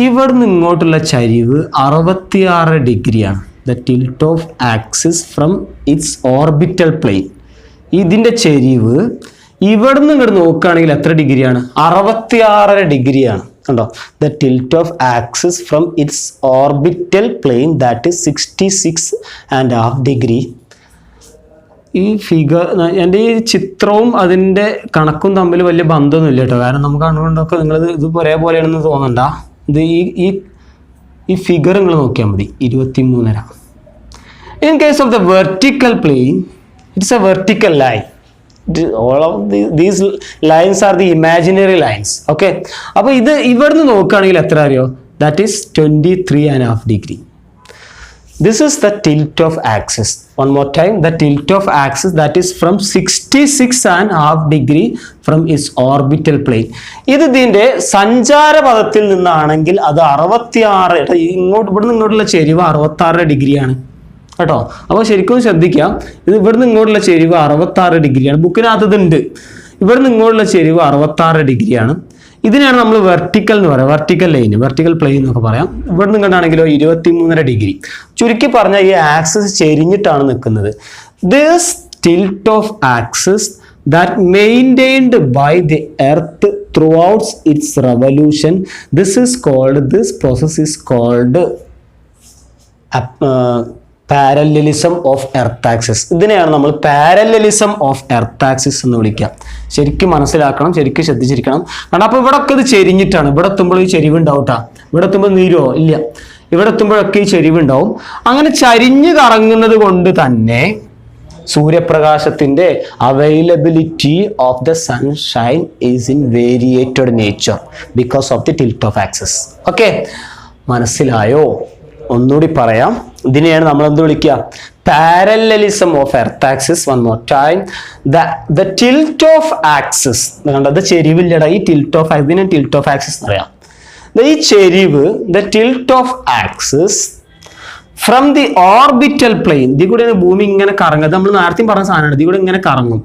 [SPEAKER 1] ഇവിടുന്ന് ഇങ്ങോട്ടുള്ള ചരിവ് 66 ഡിഗ്രിയാണ്. The tilt of axis from its orbital plane. ഇതിൻ്റെ ചെരിവ് ഇവിടുന്ന് ഇങ്ങോട്ട് നോക്കുകയാണെങ്കിൽ എത്ര ഡിഗ്രിയാണ്? 66 ഡിഗ്രിയാണ്. കണ്ടോ, the tilt of axis from its orbital plain that is 66.5 degree. ഈ ഫിഗർ, എൻ്റെ ഈ ചിത്രവും അതിൻ്റെ കണക്കും തമ്മിൽ വലിയ ബന്ധമൊന്നുമില്ല കേട്ടോ. കാരണം നമുക്ക് കണ്ടുകൊണ്ടൊക്കെ നിങ്ങളിത് ഇത് ഒരേപോലെയാണെന്ന് തോന്നണ്ട. ഇത് ഈ ഫിഗർ നിങ്ങൾ നോക്കിയാൽ മതി, 23.5. In case of the vertical plane, it's a vertical line. All of these lines are the imaginary lines. Okay, അപ്പോൾ ഇത് ഇവിടുന്ന് നോക്കുകയാണെങ്കിൽ എത്ര അറിയോ? That is 23.5 degree. This is the tilt of axis. One more time, the tilt of axis, that is from 66.5 degree from its orbital plane. ഇത് ഇതിന്റെ സഞ്ചാരപഥത്തിൽ നിന്നാണെങ്കിൽ അത് 66, ഇവിടുന്ന് ഇങ്ങോട്ടുള്ള ചെരിവ് 66 ഡിഗ്രിയാണ് കേട്ടോ. അപ്പോൾ ശരിക്കും ശ്രദ്ധിക്കാം, ഇത് ഇവിടുന്ന് ഇങ്ങോട്ടുള്ള ചെരിവ് 66 ഡിഗ്രിയാണ്. ബുക്കിനകത്ത് ഇതുണ്ട്. ഇവിടുന്ന് ഇങ്ങോട്ടുള്ള ചെരിവ് 66 ഡിഗ്രിയാണ്. ഇതിനാണ് നമ്മൾ വെർട്ടിക്കൽ എന്ന് പറയാം, വെർട്ടിക്കൽ ലൈൻ, വെർട്ടിക്കൽ പ്ലെയിൻ എന്നൊക്കെ പറയാം. ഇവിടെ നിന്ന് കണ്ടാണെങ്കിലോ 23.5 ഡിഗ്രി. ചുരുക്കി പറഞ്ഞാൽ ഈ ആക്സിസ് ചെരിഞ്ഞിട്ടാണ് നിൽക്കുന്നത്. This tilt of axis that maintained by the earth throughout its revolution, this process is called parallelism of earth axis. ഇതിനെയാണ് നമ്മൾ പാരലലിസം ഓഫ് എർത്ത് ആക്സിസ് എന്ന് വിളിക്കുക. ശരിക്കും മനസ്സിലാക്കണം, ശരിക്കും ശ്രദ്ധിച്ചിരിക്കണം. കാരണം അപ്പോൾ ഇവിടെ ഒക്കെ ഇത് ചെരിഞ്ഞിട്ടാണ്. ഇവിടെ എത്തുമ്പോൾ ഈ ചെരിവ് ഉണ്ടാവും കേട്ടോ. ഇവിടെ എത്തുമ്പോൾ നീരോ ഇല്ല, ഇവിടെ എത്തുമ്പോഴൊക്കെ ഈ ചെരിവ് ഉണ്ടാവും. അങ്ങനെ ചരിഞ്ഞ് കറങ്ങുന്നത് കൊണ്ട് തന്നെ സൂര്യപ്രകാശത്തിന്റെ availability of the sunshine is in variated nature because of the tilt of axis. Okay, മനസ്സിലായോ? ഒന്നുകൂടി പറയാം. ഇതിനെയാണ് നമ്മൾ എന്ത് വിളിക്കുക? Parallelism of earth axis. One more time, the tilt of axis. കണ്ടത് ചെരിവില്ലട, ഈ ടിൽറ്റ് ഓഫ് ഇതിനെ ടിൽറ്റ് ഓഫ് ആക്സിസ് എന്ന് പറയാം. ഈ ചെരിവ്, the tilt of axis from the orbital plane, ഇതിൽ കൂടെ ഭൂമി ഇങ്ങനെ കറങ്ങുന്നത്. നമ്മൾ നേരത്തെ പറഞ്ഞ സാധനമാണ്, ഇതിൽ കൂടെ ഇങ്ങനെ കറങ്ങും.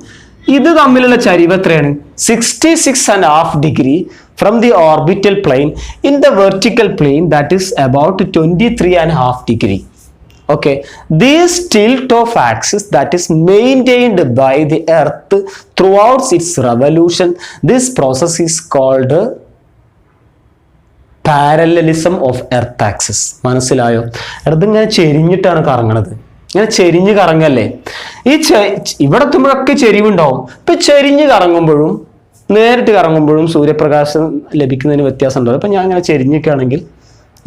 [SPEAKER 1] ഇത് തമ്മിലുള്ള ചരിവ് എത്രയാണ്? 66.5 degree from the orbital plane in the vertical plane, that is about 23.5 degree. Okay, this tilt of axis that is maintained by the earth throughout its revolution, this process is called parallelism of earth axis. മനസ്സിലായോ? Earth ഇങ്ങനെ ചെരിഞ്ഞിട്ടാണ് കറങ്ങണത്, ഇങ്ങനെ ചെരിഞ്ഞ് കറങ്ങല്ലേ. ഈ ഇവിടെ എത്തുമ്പോഴൊക്കെ ചെരിവുണ്ടാവും. ഇപ്പൊ ചെരിഞ്ഞ് കറങ്ങുമ്പോഴും നേരിട്ട് കറങ്ങുമ്പോഴും സൂര്യപ്രകാശം ലഭിക്കുന്നതിന് വ്യത്യാസം ഉണ്ടാവും. ഇപ്പൊ ഞാൻ ഇങ്ങനെ ചെരിഞ്ഞിക്കുകയാണെങ്കിൽ,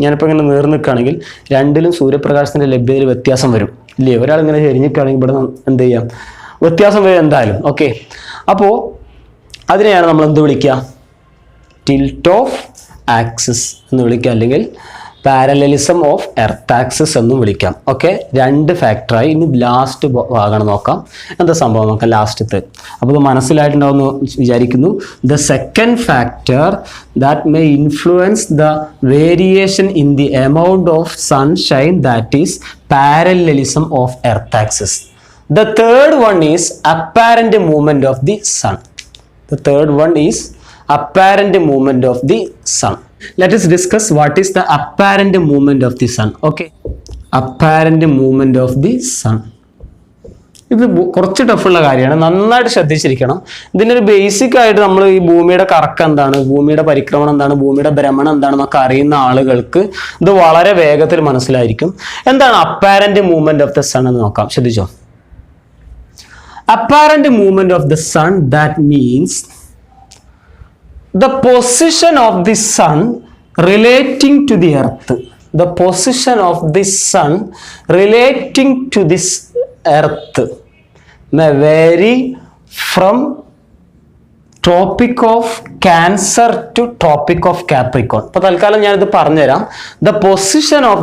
[SPEAKER 1] ഞാനിപ്പോൾ ഇങ്ങനെ നേർന്ന് നിൽക്കുകയാണെങ്കിൽ രണ്ടിലും സൂര്യപ്രകാശത്തിന്റെ ലഭ്യതയിൽ വ്യത്യാസം വരും ഇല്ലേ? ഒരാൾ ഇങ്ങനെ ചെരിഞ്ഞിക്കുകയാണെങ്കിൽ ഇവിടെ എന്ത് ചെയ്യാം? വ്യത്യാസം വരും എന്തായാലും. ഓക്കെ, അപ്പോൾ അതിനെയാണ് നമ്മൾ എന്ത് വിളിക്കുക? ടിൽറ്റ് ഓഫ് ആക്സിസ് എന്ന് വിളിക്കാം, അല്ലെങ്കിൽ പാരലലിസം ഓഫ് എർത്ത് ആക്സിസ് എന്നും വിളിക്കാം. ഓക്കെ, രണ്ട് ഫാക്ടറായി. ഇനി ലാസ്റ്റ് ഭാഗമാണ് നോക്കാം. എന്താ സംഭവം നോക്കാം ലാസ്റ്റത്തെ. അപ്പോൾ ഇത് മനസ്സിലായിട്ടുണ്ടാവുമെന്ന് വിചാരിക്കുന്നു. The second factor that may influence the variation in the amount of sunshine, that is parallelism of earth axis. The third one is apparent movement of the sun. The third one is apparent movement of the sun. Let us discuss what is the apparent movement of the sun. Okay, apparent movement of the sun. ഇത് കുറച്ച് ടഫുള്ള കാര്യമാണ്, നന്നായിട്ട് ശ്രദ്ധിച്ചിരിക്കണം. ഇതിൻ്റെ ഒരു basic ആയിട്ട് നമ്മൾ ഈ ഭൂമിയുടെ കറക്കം എന്താണ്, ഭൂമിയുടെ പരിക്രമണം എന്താണ്, ഭൂമിയുടെ ഭ്രമണം എന്താണെന്നൊക്കെ അറിയുന്ന ആളുകൾക്ക് ഇത് വളരെ വേഗത്തിൽ മനസ്സിലായിരിക്കും. എന്താണ് apparent movement of the sun എന്ന് നോക്കാം. ശ്രദ്ധിച്ചോ? Apparent movement of the sun, that means the position of the sun relating to the earth. The position of the sun relating to this earth may vary from tropic of Cancer to tropic of Capricorn. അപ്പോൾ തൽക്കാലം ഞാനിത് പറഞ്ഞുതരാം. The position of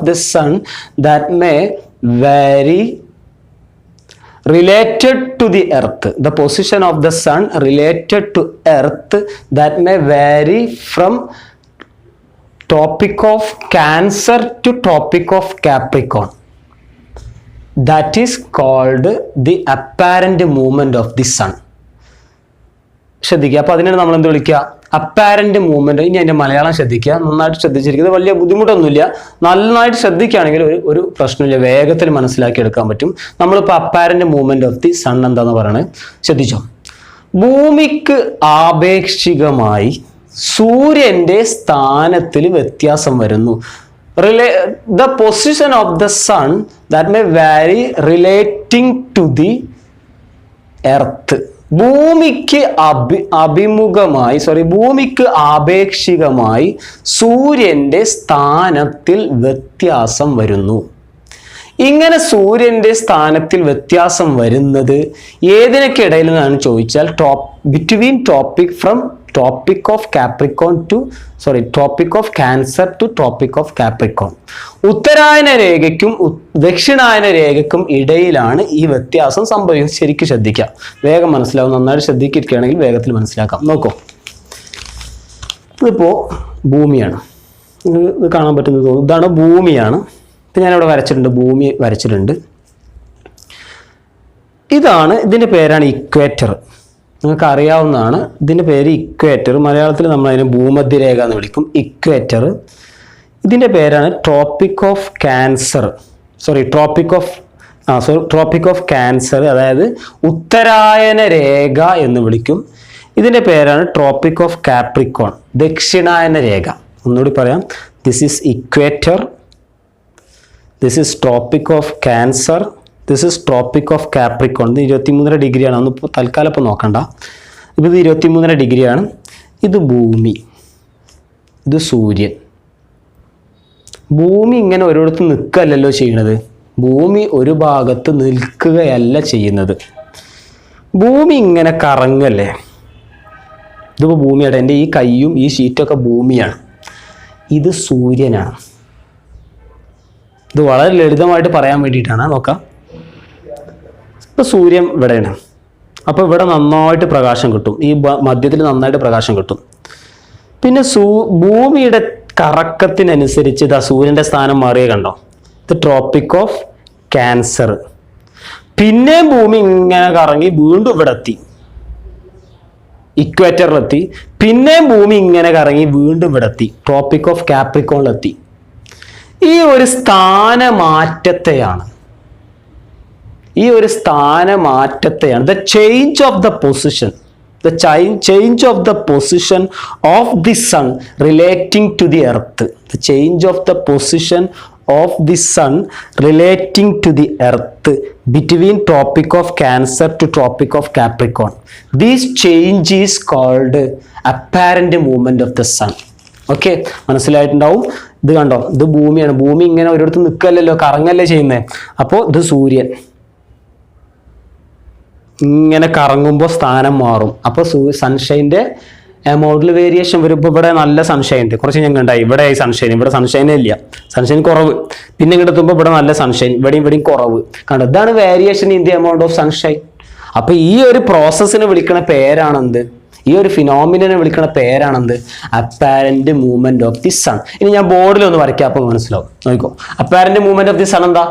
[SPEAKER 1] the sun that may vary related to the earth, the position of the sun related to earth that may vary from tropic of Cancer to tropic of Capricorn, that is called the apparent movement of the sun. ശ്രദ്ധിക്കുക. അപ്പോൾ അതിനാണ് നമ്മൾ എന്ത് വിളിക്കുക? Apparent movement. ഇനി അതിന്റെ മലയാളം ശ്രദ്ധിക്കുക, നന്നായിട്ട് ശ്രദ്ധിച്ചിരിക്കുന്നത്. വലിയ ബുദ്ധിമുട്ടൊന്നുമില്ല, നന്നായിട്ട് ശ്രദ്ധിക്കുകയാണെങ്കിൽ ഒരു പ്രശ്നമില്ല, വേഗത്തിൽ മനസ്സിലാക്കി എടുക്കാൻ പറ്റും. നമ്മളിപ്പോൾ apparent movement of the sun എന്താന്ന് പറയണത് ശ്രദ്ധിച്ചോ? ഭൂമിക്ക് ആപേക്ഷികമായി സൂര്യന്റെ സ്ഥാനത്തിൽ വ്യത്യാസം വരുന്നു. The position of the sun that may vary relating to the earth. ഭൂമിക്ക് ഭൂമിക്ക് ആപേക്ഷികമായി സൂര്യന്റെ സ്ഥാനത്തിൽ വ്യത്യാസം വരുന്നു. ഇങ്ങനെ സൂര്യന്റെ സ്ഥാനത്തിൽ വ്യത്യാസം വരുന്നത് ഏതിനൊക്കെ ഇടയിൽ നിന്നാണ് ചോദിച്ചാൽ between Tropic of Cancer to Tropic of Capricorn. ഉത്തരായന രേഖയ്ക്കും ദക്ഷിണായന രേഖയ്ക്കും ഇടയിലാണ് ഈ വ്യത്യാസം സംഭവിക്കുന്നത്. ശരിക്കും ശ്രദ്ധിക്കുക, വേഗം മനസ്സിലാവും. നന്നായിട്ട് ശ്രദ്ധിക്കുകയാണെങ്കിൽ വേഗത്തിൽ മനസ്സിലാക്കാം. നോക്കൂ, ഇതിപ്പോൾ ഭൂമിയാണ്, ഇത് കാണാൻ പറ്റുന്നത് തോന്നുന്നു. ഇതാണ് ഭൂമിയാണ്. ഇപ്പം ഞാനിവിടെ വരച്ചിട്ടുണ്ട്, ഭൂമി വരച്ചിട്ടുണ്ട്. ഇതാണ്, ഇതിൻ്റെ പേരാണ് ഇക്വേറ്റർ. നിങ്ങൾക്ക് അറിയാവുന്നതാണ്, ഇതിൻ്റെ പേര് ഇക്വേറ്റർ. മലയാളത്തിൽ നമ്മൾ അതിനെ ഭൂമധ്യരേഖ എന്ന് വിളിക്കും, ഇക്വേറ്റർ. ഇതിൻ്റെ പേരാണ് ട്രോപ്പിക് ഓഫ് ക്യാൻസർ, അതായത് ഉത്തരായന രേഖ എന്ന് വിളിക്കും. ഇതിൻ്റെ പേരാണ് ട്രോപ്പിക് ഓഫ് കാപ്രിക്കോൺ, ദക്ഷിണായന രേഖ. ഒന്നുകൂടി പറയാം, this is equator, this is tropic of cancer, this is tropic of Capricorn. ഇത് 23 ഡിഗ്രിയാണ്. ഒന്ന് തൽക്കാലം ഇപ്പോൾ നോക്കണ്ട. ഇത് 23 ഡിഗ്രിയാണ്. ഇത് ഭൂമി, ഇത് സൂര്യൻ. ഭൂമി ഇങ്ങനെ ഒരിടത്ത് നിൽക്കുകയല്ലല്ലോ ചെയ്യുന്നത്. ഭൂമി ഒരു ഭാഗത്ത് നിൽക്കുകയല്ല ചെയ്യുന്നത്. ഭൂമി ഇങ്ങനെ കറങ്ങല്ലേ. ഇതിപ്പോൾ ഭൂമിയാണ്. എൻ്റെ ഈ കൈയും ഈ ഷീറ്റൊക്കെ ഭൂമിയാണ്. ഇത് സൂര്യനാണ്. ഇത് വളരെ ലളിതമായിട്ട് പറയാൻ വേണ്ടിയിട്ടാണ്. നോക്കാം, ഇപ്പോൾ സൂര്യൻ ഇവിടെയാണ്. അപ്പോൾ ഇവിടെ നന്നായിട്ട് പ്രകാശം കിട്ടും, ഈ മധ്യത്തിൽ നന്നായിട്ട് പ്രകാശം കിട്ടും. പിന്നെ ഭൂമിയുടെ കറക്കത്തിനനുസരിച്ച് ഇതാ സൂര്യൻ്റെ സ്ഥാനം മാറിയ കണ്ടോ. ഇത് ട്രോപ്പിക് ഓഫ് ക്യാൻസർ. പിന്നെ ഭൂമി ഇങ്ങനെ കറങ്ങി വീണ്ടും ഇവിടെ എത്തി, ഇക്വേറ്ററിലെത്തി. പിന്നെ ഭൂമി ഇങ്ങനെ കറങ്ങി വീണ്ടും ഇവിടെ എത്തി, ട്രോപ്പിക് ഓഫ് കാപ്രിക്കോണിലെത്തി. ഈ ഒരു സ്ഥാനമാറ്റത്തെയാണ് the change of the position of the sun relating to the earth. The change of the position of the sun relating to the earth between tropic of cancer to tropic of capricorn. This change is called apparent movement of the sun. Okay, മനസ്സിലായിട്ടുണ്ടാവും. ഇത് കണ്ടോ, ഇത് ഭൂമിയാണ്. ഭൂമി ഇങ്ങനെ ഒരിടത്ത് നിൽക്കല്ലല്ലോ, കറങ്ങല്ലേ ചെയ്യുന്നത്. അപ്പോൾ ഇത് സൂര്യൻ ഇങ്ങനെ കറങ്ങുമ്പോൾ സ്ഥാനം മാറും. അപ്പോൾ സൺഷൈൻ്റെ എമൗണ്ടിൽ വേരിയേഷൻ വരും. ഇപ്പോൾ ഇവിടെ നല്ല സൺഷൈൻ ഉണ്ട്, കുറച്ച് ഞങ്ങൾ ഉണ്ടായി. ഇവിടെ സൺഷൈൻ, ഇവിടെ സൺഷൈനേ ഇല്ല, സൺഷൈൻ കുറവ്. പിന്നെ ഇങ്ങോട്ട് എത്തുമ്പോൾ ഇവിടെ നല്ല സൺഷൈൻ, ഇവിടെയും കുറവ്. കണ്ടോ, ഇതാണ് variation in the amount of sunshine. അപ്പോൾ ഈ ഒരു പ്രോസസ്സിനെ വിളിക്കുന്ന പേരാണെന്ത്? ഈ ഒരു ഫിനോമിനെ വിളിക്കുന്ന പേരാണെന്ത്? Apparent movement of the sun. ഇനി ഞാൻ ബോർഡിൽ ഒന്ന് വരയ്ക്കാം, അപ്പോൾ മനസ്സിലാവും. നോക്കോ, apparent movement of the sun എന്താ?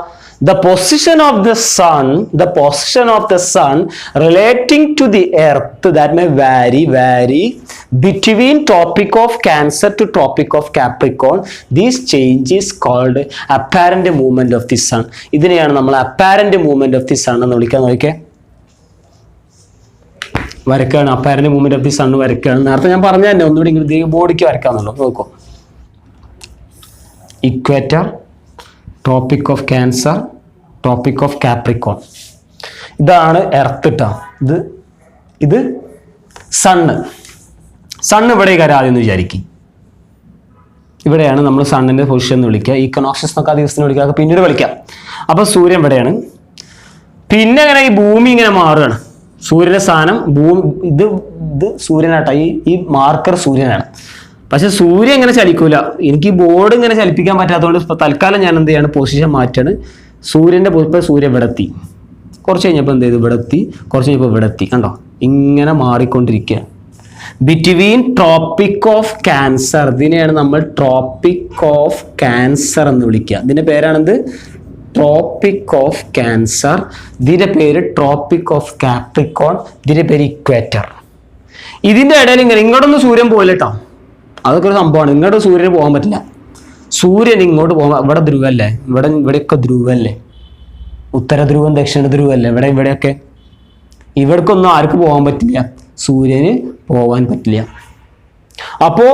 [SPEAKER 1] The position of the sun relating to the earth, that may vary between tropic of Cancer to tropic of Capricorn. This change is called apparent movement of the sun. ഇതിനെയാണ് നമ്മൾ apparent movement of the sun എന്ന് വിളിക്കാൻ. നോക്കിയേ, വരയ്ക്കാണ്, apparent movement of the sun വരയ്ക്കാണ്. നേരത്തെ ഞാൻ പറഞ്ഞ തന്നെ, ഒന്നുകൂടി ഇങ്ങനെ ബോഡിക്ക് വരയ്ക്കാന്നുള്ളൂ. നോക്കൂ, equator, tropic of cancer, tropic of Capricorn. ഇതാണ് എർത്ത് ട്ടാ. ഇത് സണ്ണ് ഇവിടെ ആദ്യം എന്ന് വിചാരിക്കും. ഇവിടെയാണ് നമ്മൾ സണ്ണിന്റെ പൊസിഷൻ എന്ന് വിളിക്കുക. ഈക്വനോക്സിസ് എന്നൊക്കെ ആ ദിവസത്തിന് വിളിക്കുക, പിന്നീട് വിളിക്കാം. അപ്പൊ സൂര്യൻ ഇവിടെയാണ്. പിന്നെ ഇങ്ങനെ ഈ ഭൂമി ഇങ്ങനെ മാറുകയാണ്. സൂര്യന്റെ സ്ഥാനം ഇത് സൂര്യനാട്ടാ. ഈ മാർക്കർ സൂര്യനാണ്. പക്ഷെ സൂര്യൻ ഇങ്ങനെ ചലിക്കൂല. എനിക്ക് ഈ ബോർഡ് ഇങ്ങനെ ചലിപ്പിക്കാൻ പറ്റാത്തതുകൊണ്ട് തൽക്കാലം ഞാൻ എന്ത് ചെയ്യാണ്, പൊസിഷൻ മാറ്റാണ്. സൂര്യന്റെ സൂര്യൻ ഇവിടെ എത്തി, കുറച്ച് കഴിഞ്ഞപ്പോൾ എന്ത് ചെയ്തു, ഇവിടെ എത്തി, കുറച്ച് കഴിഞ്ഞപ്പോൾ ഇവിടെ എത്തി. കണ്ടോ, ഇങ്ങനെ മാറിക്കൊണ്ടിരിക്കുക. ബിറ്റ്വീൻ ട്രോപ്പിക് ഓഫ് ക്യാൻസർ, ഇതിനെയാണ് നമ്മൾ ട്രോപ്പിക് ഓഫ് ക്യാൻസർ എന്ന് വിളിക്കുക. ഇതിന്റെ പേരാണെന്ത്? Tropic of cancer. ഇതിന്റെ പേര് ട്രോപ്പിക് ഓഫ് കാപ്രിക്കോൺ. ഇതിന്റെ പേര് ഇക്വേറ്റർ. ഇതിന്റെ ഇടയിൽ ഇങ്ങനെ ഇങ്ങോട്ടൊന്നും സൂര്യൻ പോയില്ല കേട്ടോ. അതൊക്കെ ഒരു സംഭവമാണ്. ഇങ്ങോട്ട് സൂര്യന് പോകാൻ പറ്റില്ല. സൂര്യൻ ഇങ്ങോട്ട് പോകാൻ, ഇവിടെ ധ്രുവല്ലേ, ഇവിടെയൊക്കെ ധ്രുവല്ലേ, ഉത്തര ധ്രുവം ദക്ഷിണ ധ്രുവല്ലേ, ഇവിടെയൊക്കെ. ഇവിടേക്കൊന്നും ആർക്കും പോകാൻ പറ്റില്ല, സൂര്യന് പോകാൻ പറ്റില്ല. അപ്പോ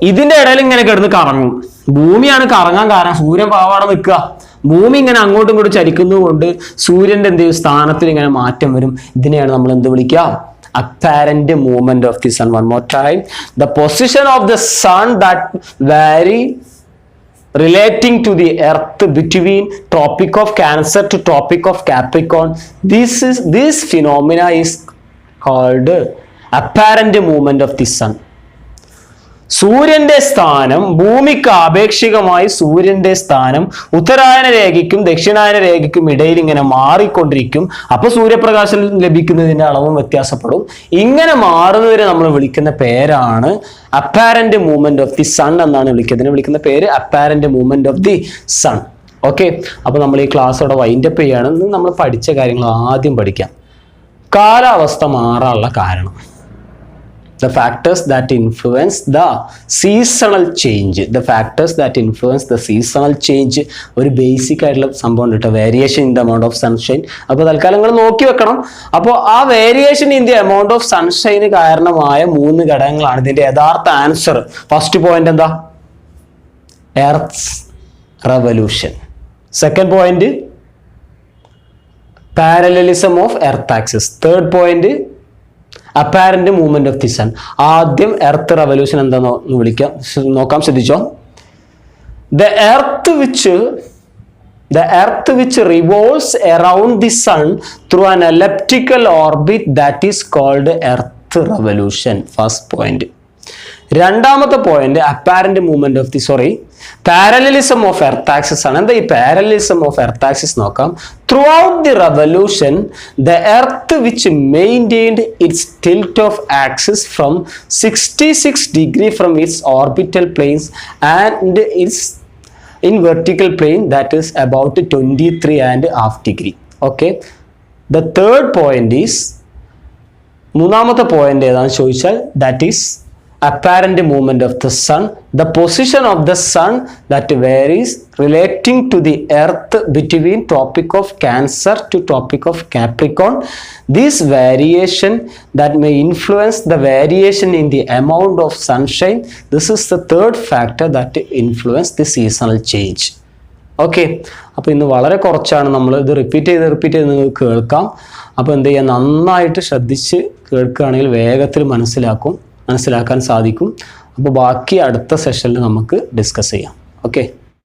[SPEAKER 1] ഇതിന്റെ ഇടയിൽ ഇങ്ങനെ കിടന്ന് കറങ്ങും. ഭൂമിയാണ് കറങ്ങാൻ കാരണം. സൂര്യൻ പാവാടെ നിൽക്കുക. ഭൂമി ഇങ്ങനെ അങ്ങോട്ടും ഇങ്ങോട്ടും ചലിക്കുന്നത് കൊണ്ട് സൂര്യന്റെ എന്ത് ചെയ്യും, സ്ഥാനത്തിൽ ഇങ്ങനെ മാറ്റം വരും. ഇതിനെയാണ് നമ്മൾ എന്ത് വിളിക്കുക? Apparent movement of the sun. One more time, the position of the sun that vary relating to the earth between tropic of Cancer to tropic of Capricorn. This phenomena is called apparent movement of the sun. സൂര്യന്റെ സ്ഥാനം, ഭൂമിക്ക് ആപേക്ഷികമായി സൂര്യന്റെ സ്ഥാനം ഉത്തരായന രേഖയ്ക്കും ദക്ഷിണായന രേഖയ്ക്കും ഇടയിൽ ഇങ്ങനെ മാറിക്കൊണ്ടിരിക്കും. അപ്പൊ സൂര്യപ്രകാശം ലഭിക്കുന്നതിന്റെ അളവും വ്യത്യാസപ്പെടും. ഇങ്ങനെ മാറുന്നതിനെ നമ്മൾ വിളിക്കുന്ന പേരാണ് apparent movement of the sun എന്നാണ് വിളിക്കുന്ന പേര് apparent movement of the sun. Okay, അപ്പൊ നമ്മൾ ഈ ക്ലാസ്സോടെ വൈൻഡപ്പ് ചെയ്യാണ്. നമ്മൾ പഠിച്ച കാര്യങ്ങൾ ആദ്യം പഠിക്കാം. കാലാവസ്ഥ മാറാനുള്ള കാരണം, the factors that influence the seasonal change, ഒരു ബേസിക് ആയിട്ടുള്ള സംഭവം കേട്ടോ, variation in the amount of sunshine. അപ്പോൾ തൽക്കാലം നിങ്ങൾ നോക്കി വെക്കണം. അപ്പോൾ ആ variation in the amount of സൺഷൈന് കാരണമായ 3 ഘടകങ്ങളാണ് ഇതിന്റെ യഥാർത്ഥ ആൻസർ. ഫസ്റ്റ് പോയിന്റ് എന്താ? Earth's revolution. Second point parallelism of earth axis. Third point apparent movement of the sun. ആദ്യം എർത്ത് റെവല്യൂഷൻ എന്താന്ന് നോക്കാം, ശ്രദ്ധിച്ചോ. The earth which revolves around the sun through an elliptical orbit, that is called earth revolution. First point. രണ്ടാമത്തെ point apparent movement of the parallelism of earth axis ആണ്. എന്താ ഈ parallelism of earth axis നോക്കാം. Throughout the revolution the earth which maintained its tilt of axis from 66 degree from its orbital planes and its in vertical plane, that is about 23.5 degree. Okay, the third point is, മൂന്നാമത്തെ point ഏതാണെന്ന് ചോദിച്ചാൽ, that is apparent movement of the sun, the position of the sun that varies relating to the earth between tropic of Cancer to tropic of Capricorn. This variation that may influence the variation in the amount of sunshine. This is the third factor that influence the seasonal change. Okay, അപ്പോൾ ഇന്ന് വളരെ കുറച്ചാണ്, നമ്മൾ ഇത് repeat ചെയ്ത് നിങ്ങൾക്ക് കേൾക്കാം. അപ്പോൾ എന്ത് ചെയ്യുക, നന്നായിട്ട് ശ്രദ്ധിച്ച് കേൾക്കുകയാണെങ്കിൽ വേഗത്തിൽ മനസ്സിലാക്കാൻ സാധിക്കും. അപ്പോൾ ബാക്കി അടുത്ത സെഷനിൽ നമുക്ക് ഡിസ്കസ് ചെയ്യാം. ഓക്കെ.